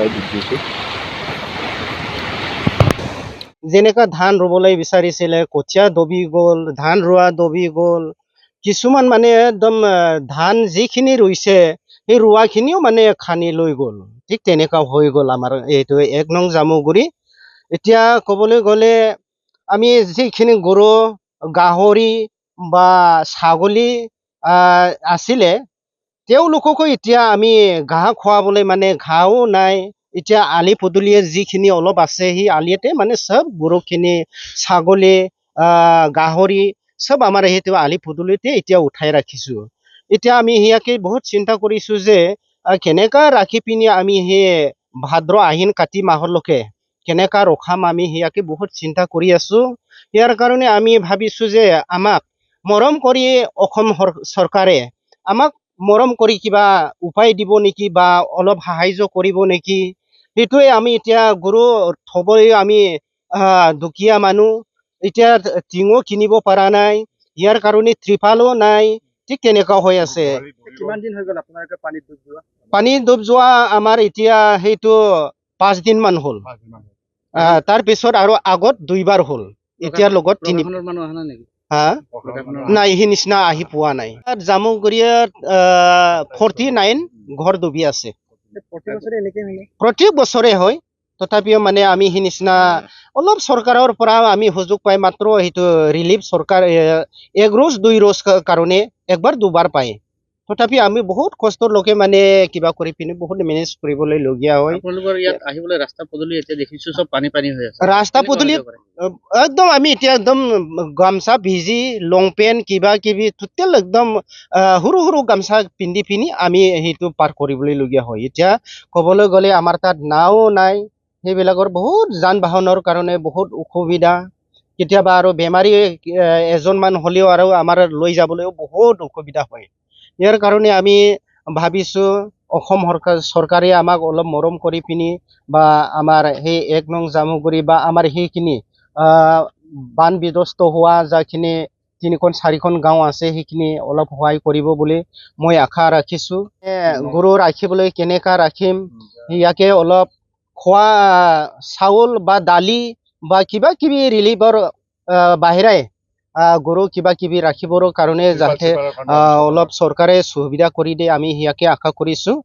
হয় ভিডিঅ'টো। যেনেকা ধান ৰুবলৈ বিচাৰিছিলে কঠীয়া দবি গ'ল, ধান ৰোৱা দবি গ'ল, কিছুমান মানে একদম ধান যিখিনি ৰুইছে সেই ৰোৱাখিনিও মানে খানি লৈ গ'ল। ঠিক তেনেকা হৈ গ'ল আমাৰ এইটো 1 নং জামুগুৰি। এতিয়া ক'বলৈ গ'লে আমি যিখিনি গৰু, গাহৰি বা ছাগলী আছিলে, তেওঁলোককো এতিয়া আমি ঘাঁহ খুৱাবলৈ মানে ঘাঁহও নাই। এতিয়া আলি পদূলিয়ে যিখিনি অলপ আছে সেই আলিতে মানে চব গৰুখিনি, ছাগলী, গাহৰি চব আমাৰ সেইটো আলি পদূলিতে এতিয়া উঠাই ৰাখিছো। এতিয়া আমি সেয়াকে বহুত চিন্তা কৰিছো যে কেনেকা ৰাখি পিনি আমি সেই ভাদ্ৰ আহিন কাতি মাহলৈকে কেনেকা ৰখাম, আমি সেয়াকে বহুত চিন্তা কৰি আছো। ইয়াৰ কাৰণে আমি ভাবিছো যে আমাক মৰম কৰি অসম চৰকাৰে আমাক মৰম কৰি কিবা উপায় দিব নেকি বা অলপ সাহায্য কৰিব নেকি। সেইটোৱে আমি এতিয়া গৰু থবলৈ আমি দুখীয়া মানুহ, এতিয়া টিঙো কিনিব পৰা নাই, ইয়াৰ কাৰণে ত্ৰিপালো নাই। ঠিক তেনেকুৱা হৈ আছে। কিমান দিন হৈ গ'ল আপোনালোকে পানীত ডুব যোৱা? পানীত ডুব যোৱা আমাৰ এতিয়া সেইটো 5 দিন মান হ'ল। তাৰ পিছত আৰু আগত 2 বাৰ হ'ল, এতিয়াৰ লগত 3। মানুহ অহা নাই নেকি? নাই, সেই নিচিনা আহি পোৱা নাই। জামুগুৰিয়াত 49 ঘৰ ডুবি আছে। প্ৰতি বছৰে হয়, তথাপিও মানে আমি সেই নিচিনা অলপ চৰকাৰৰ পৰা আমি সুযোগ পাই মাত্ৰ সেইটো ৰিলিফ চৰকাৰ 1 ৰোজ 2 ৰোজ কাৰণে 1 বাৰ 2 বাৰ পায়। তথাপি আমি বহুত কষ্টৰ লগে মানে কিবা কৰি পিনি বহুত মেনেজ কৰিবলৈ লগীয়া হয়। আপোনালোকৰ ইয়াত আহিবলৈ ৰাস্তা পদূলি এতিয়া দেখিছো চব পানী পানী হৈ আছে। ৰাস্তা পদূলিত একদম আমি এতিয়া একদম গামছা ভিজি, লং পেণ্ট কিবা কিবি টোটেল একদম সৰু সৰু গামছা পিন্ধি পিনি আমি সেইটো পাৰ কৰিবলৈ লগীয়া হয়। এতিয়া ক'বলৈ গ'লে আমাৰ তাত নাও নাই, সেইবিলাকৰ বহুত যান বাহনৰ কাৰণে বহুত অসুবিধা। কেতিয়াবা আৰু বেমাৰী এজনমান হ'লেও আৰু আমাৰ লৈ যাবলৈও বহুত অসুবিধা হয়। ইয়াৰ কাৰণে আমি ভাবিছো অসম চৰকাৰে আমাক অলপ মৰম কৰি পিনি বা আমাৰ সেই 1 নং জামুগুৰি বা আমাৰ সেইখিনি বান বিধ্বস্ত হোৱা যিখিনি 3খন 4খন গাঁও আছে সেইখিনি অলপ সহায় কৰিব বুলি মই আশা ৰাখিছো। গৰু ৰাখিবলৈ কেনেকা ৰাখিম, ইয়াকে অলপ খোৱা চাউল বা দালি বা কিবা কিবি ৰিলিফৰ বাহিৰে গৰু কিবা কিবি ৰাখিবৰ কাৰণে যাতে অলপ চৰকাৰে সুবিধা কৰি দিয়ে, আমি ইয়াকে আশা কৰিছো।